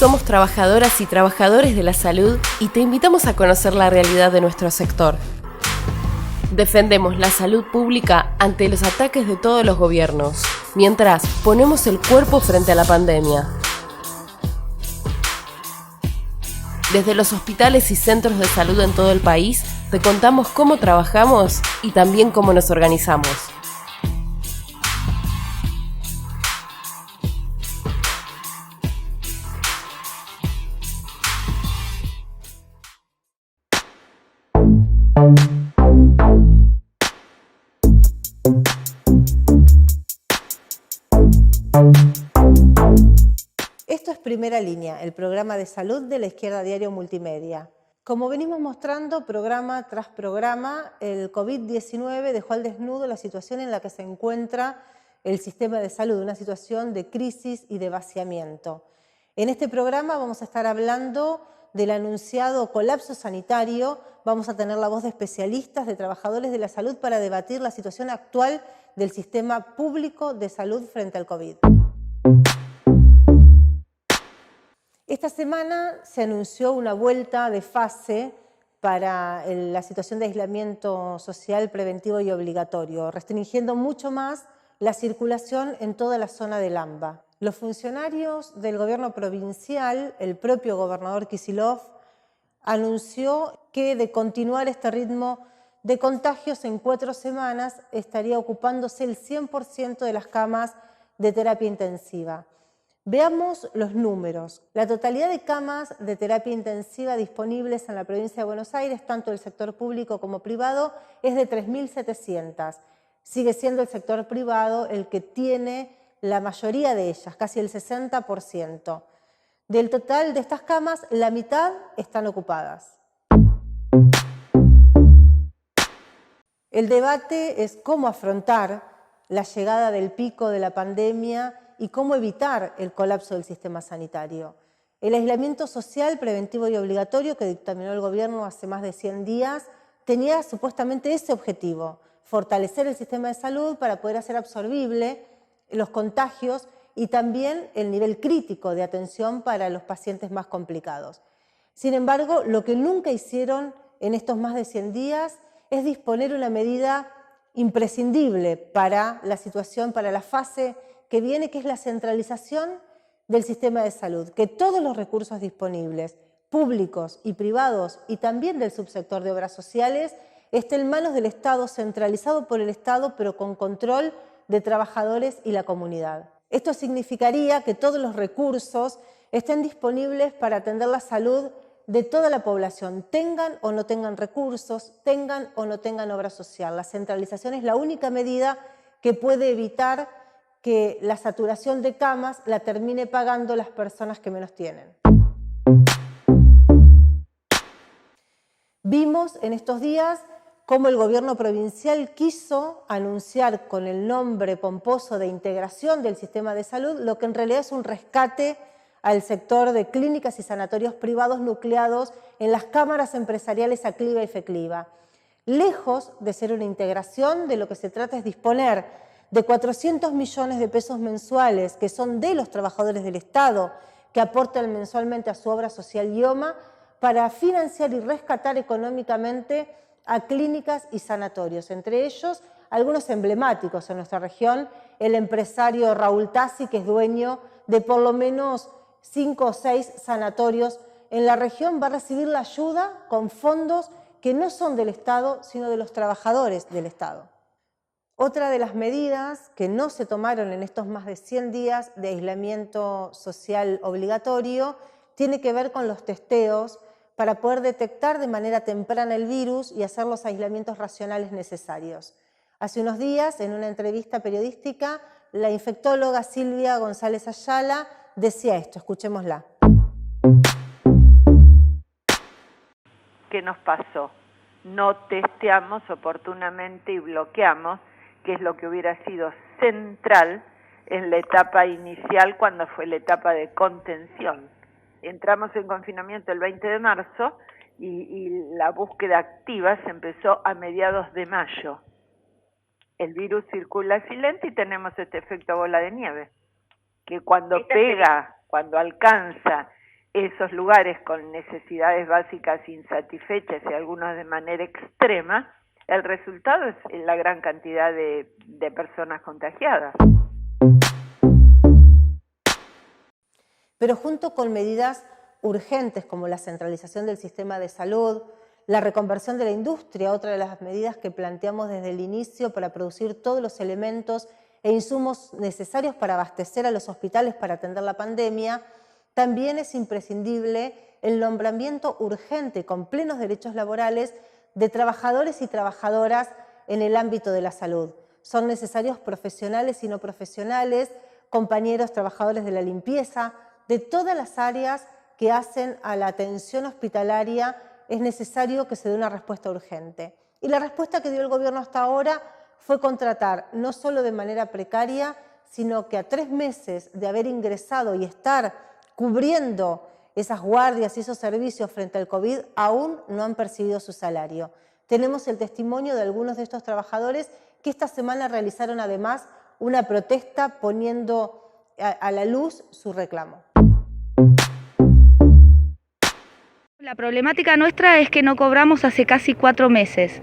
Somos trabajadoras y trabajadores de la salud y te invitamos a conocer la realidad de nuestro sector. Defendemos la salud pública ante los ataques de todos los gobiernos, mientras ponemos el cuerpo frente a la pandemia. Desde los hospitales y centros de salud en todo el país, te contamos cómo trabajamos y también cómo nos organizamos. Esto es Primera Línea, el programa de salud de La Izquierda Diario Multimedia. Como venimos mostrando programa tras programa, el COVID-19 dejó al desnudo la situación en la que se encuentra el sistema de salud, una situación de crisis y de vaciamiento. En este programa vamos a estar hablando del anunciado colapso sanitario, vamos a tener la voz de especialistas, de trabajadores de la salud para debatir la situación actual del sistema público de salud frente al COVID. Esta semana se anunció una vuelta de fase para la situación de aislamiento social preventivo y obligatorio, restringiendo mucho más la circulación en toda la zona del AMBA. Los funcionarios del gobierno provincial, el propio gobernador Kicillof, anunció que de continuar este ritmo de contagios en 4 semanas estaría ocupándose el 100% de las camas de terapia intensiva. Veamos los números. La totalidad de camas de terapia intensiva disponibles en la provincia de Buenos Aires, tanto del sector público como privado, es de 3.700. Sigue siendo el sector privado el que tiene la mayoría de ellas, casi el 60%. Del total de estas camas, la mitad están ocupadas. El debate es cómo afrontar la llegada del pico de la pandemia y cómo evitar el colapso del sistema sanitario. El aislamiento social preventivo y obligatorio que dictaminó el gobierno hace más de 100 días tenía supuestamente ese objetivo, fortalecer el sistema de salud para poder hacer absorbible los contagios y también el nivel crítico de atención para los pacientes más complicados. Sin embargo, lo que nunca hicieron en estos más de 100 días es disponer una medida imprescindible para la situación, para la fase que viene, que es la centralización del sistema de salud, que todos los recursos disponibles, públicos y privados, y también del subsector de obras sociales, estén en manos del Estado, centralizado por el Estado, pero con control de trabajadores y la comunidad. Esto significaría que todos los recursos estén disponibles para atender la salud de toda la población, tengan o no tengan recursos, tengan o no tengan obra social. La centralización es la única medida que puede evitar que la saturación de camas la termine pagando las personas que menos tienen. Vimos en estos días cómo el gobierno provincial quiso anunciar con el nombre pomposo de integración del sistema de salud lo que en realidad es un rescate al sector de clínicas y sanatorios privados nucleados en las cámaras empresariales Acliva y Fecliva. Lejos de ser una integración, de lo que se trata es disponer de 400 millones de pesos mensuales que son de los trabajadores del Estado que aportan mensualmente a su obra social IOMA para financiar y rescatar económicamente a clínicas y sanatorios, entre ellos algunos emblemáticos en nuestra región, el empresario Raúl Tassi, que es dueño de por lo menos 5 o 6 sanatorios en la región, va a recibir la ayuda con fondos que no son del Estado, sino de los trabajadores del Estado. Otra de las medidas que no se tomaron en estos más de 100 días de aislamiento social obligatorio tiene que ver con los testeos para poder detectar de manera temprana el virus y hacer los aislamientos racionales necesarios. Hace unos días, en una entrevista periodística, la infectóloga Silvia González Ayala decía esto, escuchémosla. ¿Qué nos pasó? No testeamos oportunamente y bloqueamos, que es lo que hubiera sido central en la etapa inicial cuando fue la etapa de contención. Entramos en confinamiento el 20 de marzo y la búsqueda activa se empezó a mediados de mayo. El virus circula silente y tenemos este efecto bola de nieve, que cuando pega, cuando alcanza esos lugares con necesidades básicas insatisfechas y algunos de manera extrema, el resultado es la gran cantidad de personas contagiadas. Pero junto con medidas urgentes como la centralización del sistema de salud, la reconversión de la industria, otra de las medidas que planteamos desde el inicio para producir todos los elementos e insumos necesarios para abastecer a los hospitales para atender la pandemia, también es imprescindible el nombramiento urgente con plenos derechos laborales de trabajadores y trabajadoras en el ámbito de la salud. Son necesarios profesionales y no profesionales, compañeros trabajadores de la limpieza, de todas las áreas que hacen a la atención hospitalaria. Es necesario que se dé una respuesta urgente. Y la respuesta que dio el gobierno hasta ahora fue contratar no solo de manera precaria, sino que a 3 meses de haber ingresado y estar cubriendo esas guardias y esos servicios frente al COVID, aún no han percibido su salario. Tenemos el testimonio de algunos de estos trabajadores que esta semana realizaron además una protesta poniendo a la luz su reclamo. La problemática nuestra es que no cobramos hace casi 4 meses.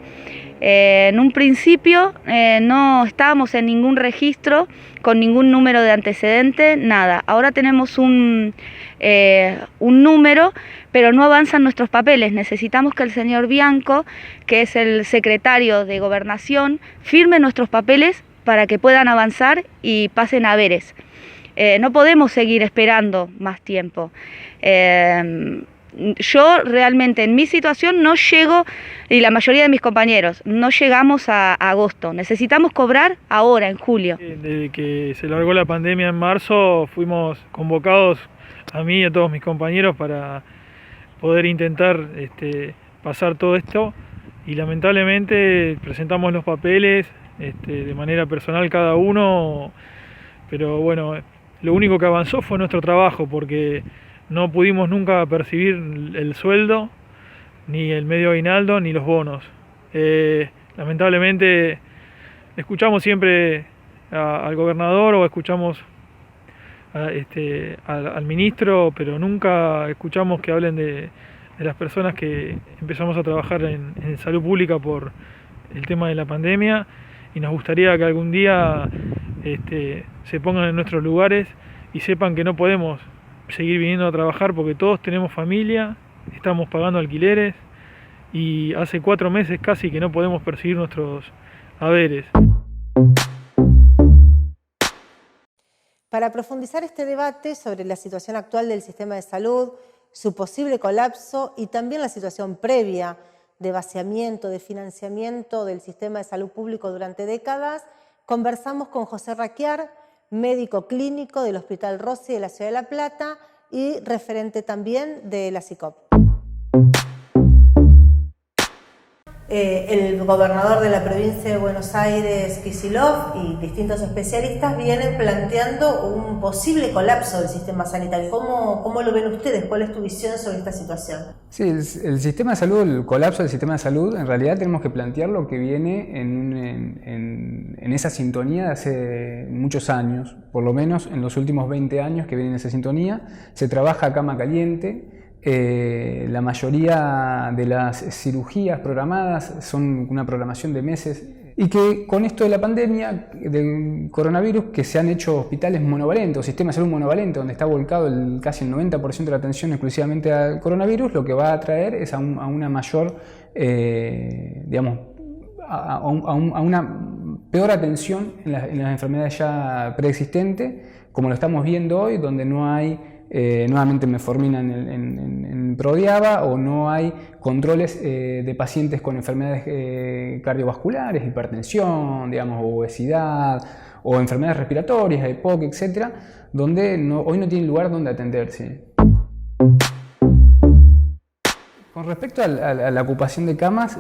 En un principio no estábamos en ningún registro, con ningún número de antecedente, nada. Ahora tenemos un número, pero no avanzan nuestros papeles. Necesitamos que el señor Bianco, que es el secretario de Gobernación, firme nuestros papeles para que puedan avanzar y pasen a haberes. No podemos seguir esperando más tiempo. Yo realmente en mi situación no llego, y la mayoría de mis compañeros, no llegamos a agosto. Necesitamos cobrar ahora, en julio. Desde que se largó la pandemia en marzo, fuimos convocados a mí y a todos mis compañeros para poder intentar pasar todo esto, y lamentablemente presentamos los papeles de manera personal cada uno, pero bueno, lo único que avanzó fue nuestro trabajo, porque no pudimos nunca percibir el sueldo, ni el medio aguinaldo, ni los bonos. Lamentablemente escuchamos siempre al gobernador o escuchamos al ministro, pero nunca escuchamos que hablen de las personas que empezamos a trabajar en salud pública por el tema de la pandemia, y nos gustaría que algún día se pongan en nuestros lugares y sepan que no podemos seguir viniendo a trabajar porque todos tenemos familia, estamos pagando alquileres y hace 4 meses casi que no podemos percibir nuestros haberes. Para profundizar este debate sobre la situación actual del sistema de salud, su posible colapso y también la situación previa de vaciamiento, de financiamiento del sistema de salud público durante décadas, conversamos con José Raquiar, médico clínico del Hospital Rossi de la Ciudad de La Plata y referente también de la SICOP. El gobernador de la provincia de Buenos Aires, Kicillof, y distintos especialistas vienen planteando un posible colapso del sistema sanitario. ¿Cómo lo ven ustedes? ¿Cuál es tu visión sobre esta situación? Sí, el sistema de salud, el colapso del sistema de salud, en realidad tenemos que plantear lo que viene en esa sintonía de hace muchos años, por lo menos en los últimos 20 años que viene en esa sintonía. Se trabaja a cama caliente. La mayoría de las cirugías programadas son una programación de meses, y que con esto de la pandemia del coronavirus, que se han hecho hospitales monovalentes, sistemas de salud monovalente, donde está volcado casi el 90% de la atención exclusivamente al coronavirus, lo que va a traer es a una mayor, a una peor atención en las enfermedades ya preexistentes, como lo estamos viendo hoy, donde no hay nuevamente metformina en Prodiaba, o no hay controles de pacientes con enfermedades cardiovasculares, hipertensión, obesidad, o enfermedades respiratorias, EPOC, etc., donde hoy no tienen lugar donde atenderse. Con respecto a la ocupación de camas,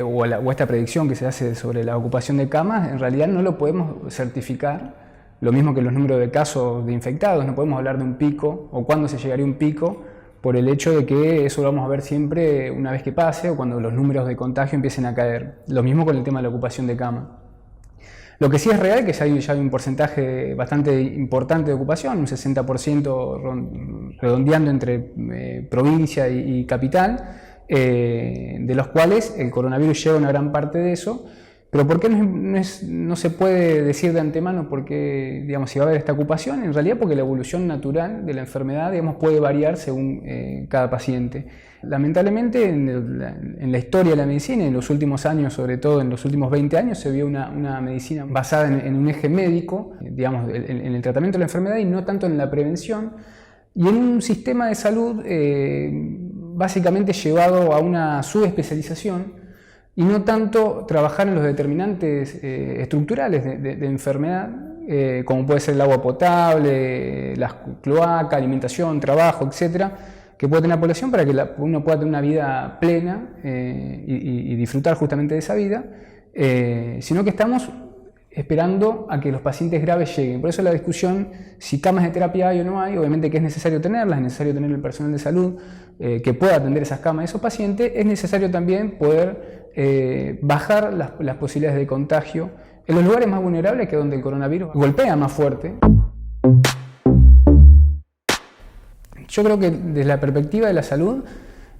o a esta predicción que se hace sobre la ocupación de camas, en realidad no lo podemos certificar. Lo mismo que los números de casos de infectados, no podemos hablar de un pico o cuándo se llegaría a un pico, por el hecho de que eso lo vamos a ver siempre una vez que pase o cuando los números de contagio empiecen a caer. Lo mismo con el tema de la ocupación de cama. Lo que sí es real es que ya hay un porcentaje bastante importante de ocupación, un 60% redondeando entre provincia y capital, de los cuales el coronavirus lleva una gran parte de eso. Pero ¿por qué no se puede decir de antemano por qué, digamos, si va a haber esta ocupación? En realidad porque la evolución natural de la enfermedad, digamos, puede variar según cada paciente. Lamentablemente en la historia de la medicina, en los últimos años, sobre todo en los últimos 20 años, se vio una medicina basada en un eje médico, digamos, en el tratamiento de la enfermedad y no tanto en la prevención, y en un sistema de salud básicamente llevado a una subespecialización y no tanto trabajar en los determinantes estructurales de enfermedad, como puede ser el agua potable, las cloacas, alimentación, trabajo, etcétera, que puede tener la población para que uno pueda tener una vida plena y disfrutar justamente de esa vida, sino que estamos esperando a que los pacientes graves lleguen. Por eso la discusión, si camas de terapia hay o no hay, obviamente que es necesario tenerlas, es necesario tener el personal de salud que pueda atender esas camas de esos pacientes, es necesario también poder bajar las posibilidades de contagio en los lugares más vulnerables, que es donde el coronavirus golpea más fuerte. Yo creo que desde la perspectiva de la salud,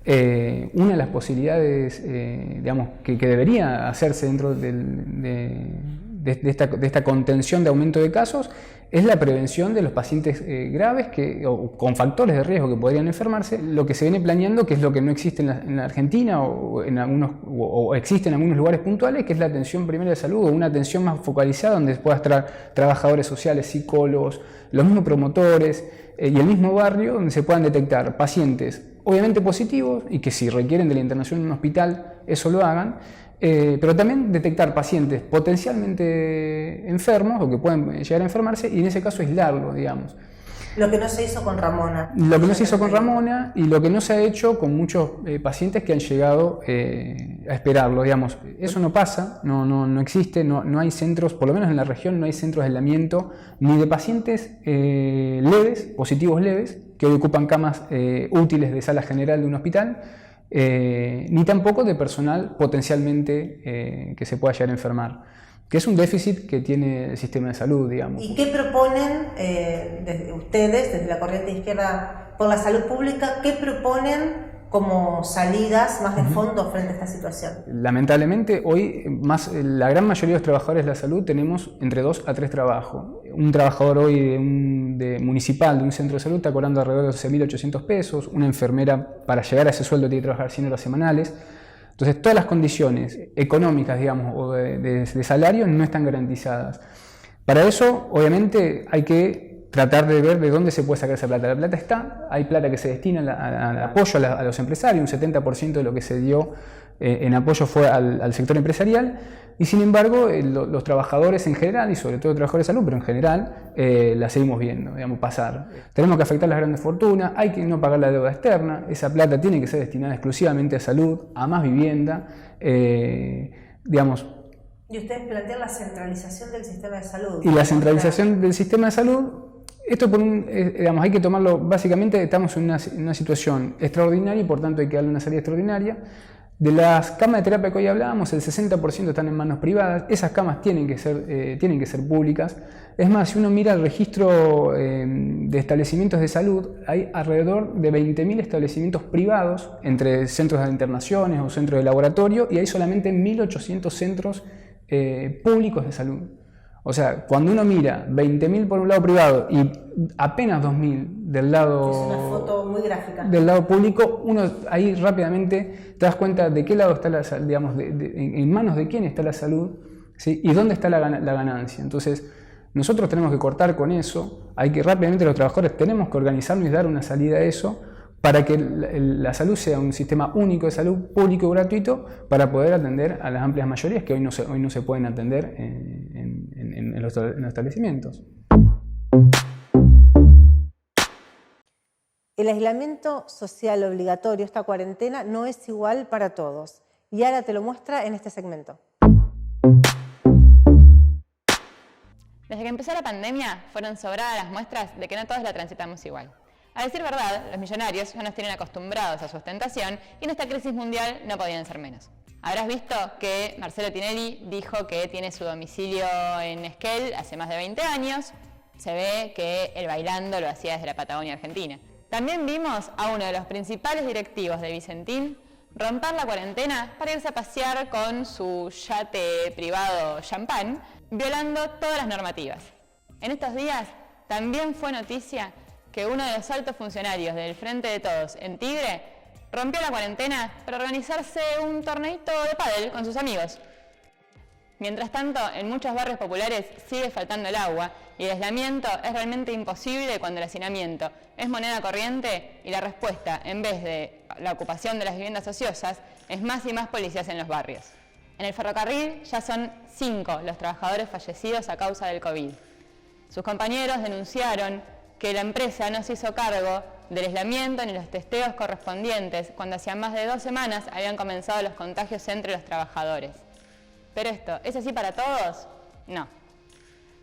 una de las posibilidades digamos, que debería hacerse dentro de esta contención de aumento de casos es la prevención de los pacientes graves o con factores de riesgo que podrían enfermarse. Lo que se viene planeando, que es lo que no existe en la Argentina o existe en algunos lugares puntuales, que es la atención primaria de salud, o una atención más focalizada donde pueda estar trabajadores sociales, psicólogos, los mismos promotores y el mismo barrio, donde se puedan detectar pacientes obviamente positivos y que si requieren de la internación en un hospital eso lo hagan, pero también detectar pacientes potencialmente enfermos o que pueden llegar a enfermarse y en ese caso aislarlo, digamos. Lo que no se hizo con Ramona. Lo que no se hizo con Ramona y lo que no se ha hecho con muchos pacientes que han llegado a esperarlo, digamos. Eso no pasa, no existe, no hay centros, por lo menos en la región no hay centros de aislamiento ni de pacientes leves, positivos leves, que hoy ocupan camas útiles de sala general de un hospital, ni tampoco de personal potencialmente que se pueda llegar a enfermar, que es un déficit que tiene el sistema de salud, digamos. ¿Y qué proponen desde ustedes, desde la corriente izquierda por la salud pública, qué proponen como salidas más de fondo frente a esta situación? Lamentablemente hoy la gran mayoría de los trabajadores de la salud tenemos entre 2 a 3 trabajos. Un trabajador hoy municipal de un centro de salud está cobrando alrededor de 12.800 pesos, una enfermera para llegar a ese sueldo tiene que trabajar 100 horas semanales. Entonces todas las condiciones económicas, digamos, o de salario no están garantizadas. Para eso, obviamente, hay que tratar de ver de dónde se puede sacar esa plata. La plata está, hay plata que se destina al apoyo a los empresarios, un 70% de lo que se dio en apoyo fue al sector empresarial, y sin embargo los trabajadores en general, y sobre todo los trabajadores de salud, pero en general la seguimos viendo, digamos, pasar. Tenemos que afectar las grandes fortunas, hay que no pagar la deuda externa, esa plata tiene que ser destinada exclusivamente a salud, a más vivienda, digamos. Y ustedes plantean la centralización del sistema de salud. Y la centralización del sistema de salud, esto digamos, hay que tomarlo, básicamente estamos en una situación extraordinaria y por tanto hay que darle una salida extraordinaria. De las camas de terapia que hoy hablábamos, el 60% están en manos privadas, esas camas tienen que ser públicas. Es más, si uno mira el registro de establecimientos de salud, hay alrededor de 20.000 establecimientos privados, entre centros de internaciones o centros de laboratorio, y hay solamente 1.800 centros públicos de salud. O sea, cuando uno mira 20.000 por un lado privado y apenas 2.000 del lado, es una foto muy gráfica, del lado público, uno ahí rápidamente te das cuenta de qué lado está la salud, digamos, en manos de quién está la salud, ¿sí? Y dónde está la ganancia. Entonces, nosotros tenemos que cortar con eso, hay que rápidamente los trabajadores tenemos que organizarnos y dar una salida a eso, para que la salud sea un sistema único de salud, público y gratuito, para poder atender a las amplias mayorías que hoy no se pueden atender en los establecimientos. El aislamiento social obligatorio, esta cuarentena, no es igual para todos. Y ahora te lo muestra en este segmento. Desde que empezó la pandemia, fueron sobradas las muestras de que no todos la transitamos igual. A decir verdad, los millonarios ya nos tienen acostumbrados a su ostentación y en esta crisis mundial no podían ser menos. Habrás visto que Marcelo Tinelli dijo que tiene su domicilio en Esquel hace más de 20 años. Se ve que el bailando lo hacía desde la Patagonia Argentina. También vimos a uno de los principales directivos de Vicentín romper la cuarentena para irse a pasear con su yate privado champán, violando todas las normativas. En estos días también fue noticia que uno de los altos funcionarios del Frente de Todos en Tigre rompió la cuarentena para organizarse un torneito de pádel con sus amigos. Mientras tanto, en muchos barrios populares sigue faltando el agua y el aislamiento es realmente imposible cuando el hacinamiento es moneda corriente y la respuesta, en vez de la ocupación de las viviendas ociosas, es más y más policías en los barrios. En el ferrocarril ya son 5 los trabajadores fallecidos a causa del COVID. Sus compañeros denunciaron que la empresa no se hizo cargo del aislamiento ni los testeos correspondientes cuando hacía más de 2 semanas habían comenzado los contagios entre los trabajadores. ¿Pero esto es así para todos? No.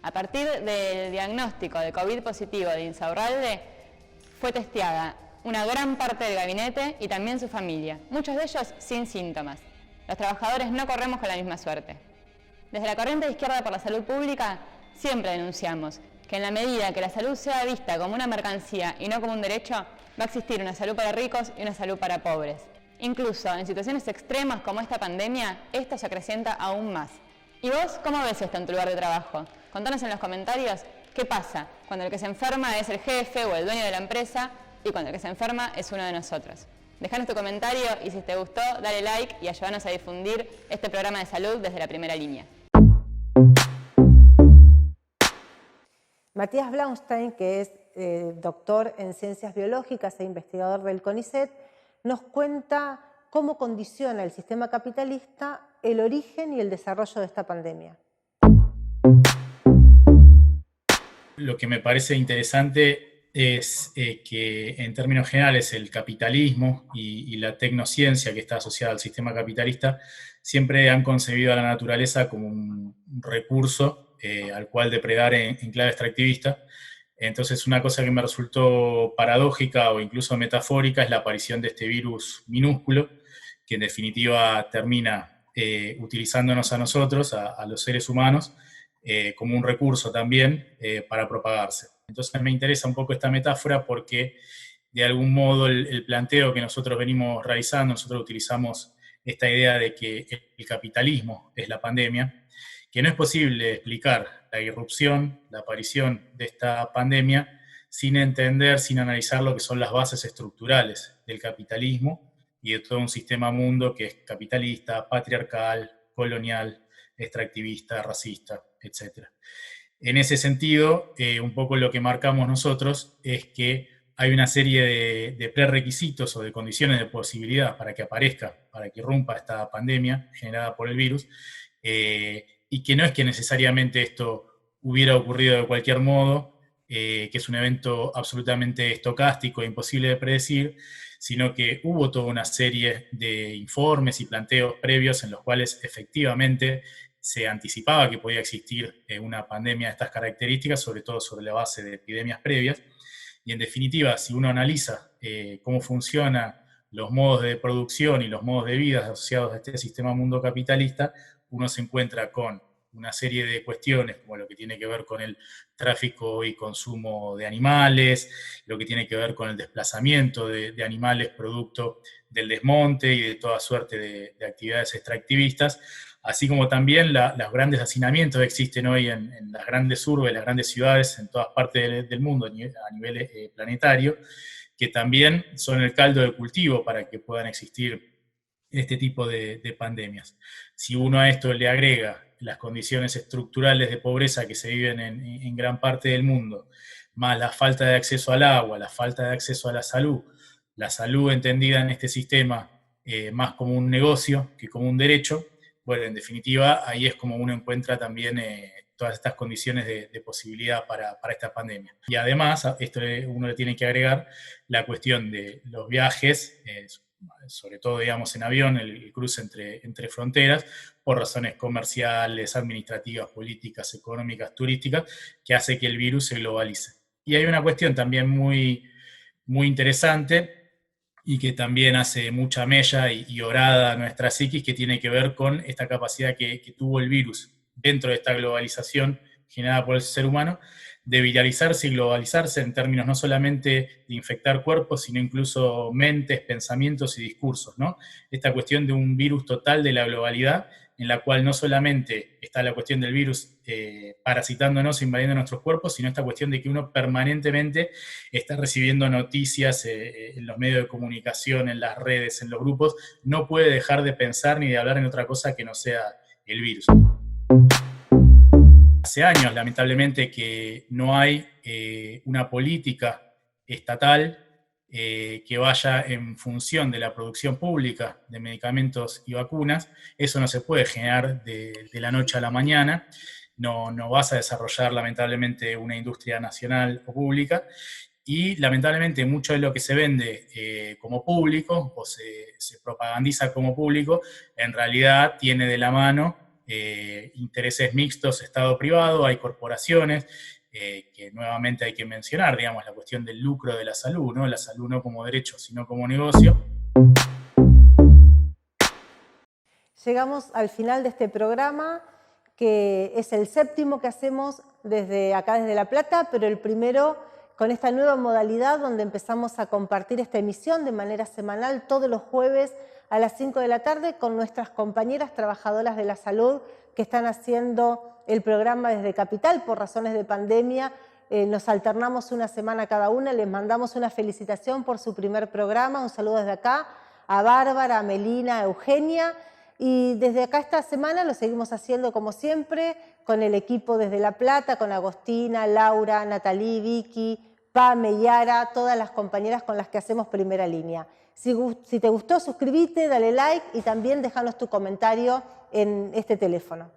A partir del diagnóstico de COVID positivo de Insaurralde, fue testeada una gran parte del gabinete y también su familia, muchos de ellos sin síntomas. Los trabajadores no corremos con la misma suerte. Desde la corriente de izquierda por la salud pública, siempre denunciamos que en la medida que la salud sea vista como una mercancía y no como un derecho, va a existir una salud para ricos y una salud para pobres. Incluso en situaciones extremas como esta pandemia, esto se acrecienta aún más. ¿Y vos cómo ves esto en tu lugar de trabajo? Contanos en los comentarios qué pasa cuando el que se enferma es el jefe o el dueño de la empresa y cuando el que se enferma es uno de nosotros. Dejanos tu comentario y si te gustó, dale like y ayúdanos a difundir este programa de salud desde la primera línea. Matías Blaustein, que es doctor en ciencias biológicas e investigador del CONICET, nos cuenta cómo condiciona el sistema capitalista el origen y el desarrollo de esta pandemia. Lo que me parece interesante es que en términos generales el capitalismo y la tecnociencia que está asociada al sistema capitalista siempre han concebido a la naturaleza como un recurso al cual depredar en clave extractivista. Entonces, una cosa que me resultó paradójica o incluso metafórica es la aparición de este virus minúsculo, que en definitiva termina utilizándonos a nosotros, a los seres humanos, como un recurso también para propagarse. Entonces me interesa un poco esta metáfora porque de algún modo el planteo que nosotros venimos realizando, nosotros utilizamos esta idea de que el capitalismo es la pandemia, que no es posible explicar la irrupción, la aparición de esta pandemia sin entender, sin analizar lo que son las bases estructurales del capitalismo y de todo un sistema mundo que es capitalista, patriarcal, colonial, extractivista, racista, etc. En ese sentido, un poco lo que marcamos nosotros es que hay una serie de prerequisitos o de condiciones de posibilidad para que aparezca, para que irrumpa esta pandemia generada por el virus, y que no es que necesariamente esto hubiera ocurrido de cualquier modo, que es un evento absolutamente estocástico e imposible de predecir, sino que hubo toda una serie de informes y planteos previos en los cuales efectivamente se anticipaba que podía existir una pandemia de estas características, sobre todo sobre la base de epidemias previas. Y en definitiva, si uno analiza cómo funcionan los modos de producción y los modos de vida asociados a este sistema mundo capitalista, uno se encuentra con una serie de cuestiones como lo que tiene que ver con el tráfico y consumo de animales, lo que tiene que ver con el desplazamiento de animales producto del desmonte y de toda suerte de actividades extractivistas, así como también los grandes hacinamientos que existen hoy en las grandes urbes, las grandes ciudades, en todas partes del mundo a nivel planetario, que también son el caldo de cultivo para que puedan existir este tipo de pandemias. Si uno a esto le agrega las condiciones estructurales de pobreza que se viven en gran parte del mundo, más la falta de acceso al agua, la falta de acceso a la salud entendida en este sistema más como un negocio que como un derecho, bueno, en definitiva, ahí es como uno encuentra también todas estas condiciones de posibilidad para esta pandemia. Y además, a esto uno le tiene que agregar la cuestión de los viajes, sobre todo, digamos, en avión, el cruce entre fronteras, por razones comerciales, administrativas, políticas, económicas, turísticas, que hace que el virus se globalice. Y hay una cuestión también muy, muy interesante, y que también hace mucha mella y orada a nuestra psiquis, que tiene que ver con esta capacidad que tuvo el virus dentro de esta globalización generada por el ser humano, de viralizarse y globalizarse en términos no solamente de infectar cuerpos, sino incluso mentes, pensamientos y discursos, ¿no? Esta cuestión de un virus total de la globalidad, en la cual no solamente está la cuestión del virus parasitándonos, invadiendo nuestros cuerpos, sino esta cuestión de que uno permanentemente está recibiendo noticias en los medios de comunicación, en las redes, en los grupos, no puede dejar de pensar ni de hablar en otra cosa que no sea el virus. Hace años, lamentablemente, que no hay una política estatal que vaya en función de la producción pública de medicamentos y vacunas. Eso no se puede generar de la noche a la mañana. No vas a desarrollar, lamentablemente, una industria nacional o pública. Y, lamentablemente, mucho de lo que se vende como público o se propagandiza como público, en realidad tiene de la mano intereses mixtos Estado-privado. Hay corporaciones que nuevamente hay que mencionar, digamos, la cuestión del lucro de la salud, ¿no? La salud no como derecho, sino como negocio. Llegamos al final de este programa, que es el 7º que hacemos desde acá, desde La Plata, pero el primero con esta nueva modalidad donde empezamos a compartir esta emisión de manera semanal todos los jueves a las 5 de la tarde con nuestras compañeras trabajadoras de la salud que están haciendo el programa desde Capital por razones de pandemia. Nos alternamos una semana cada una, les mandamos una felicitación por su primer programa, un saludo desde acá a Bárbara, a Melina, a Eugenia, y desde acá esta semana lo seguimos haciendo como siempre con el equipo desde La Plata, con Agostina, Laura, Natalí, Vicky, Pame, Yara, todas las compañeras con las que hacemos Primera Línea. Si te gustó, suscríbete, dale like y también déjanos tu comentario en este teléfono.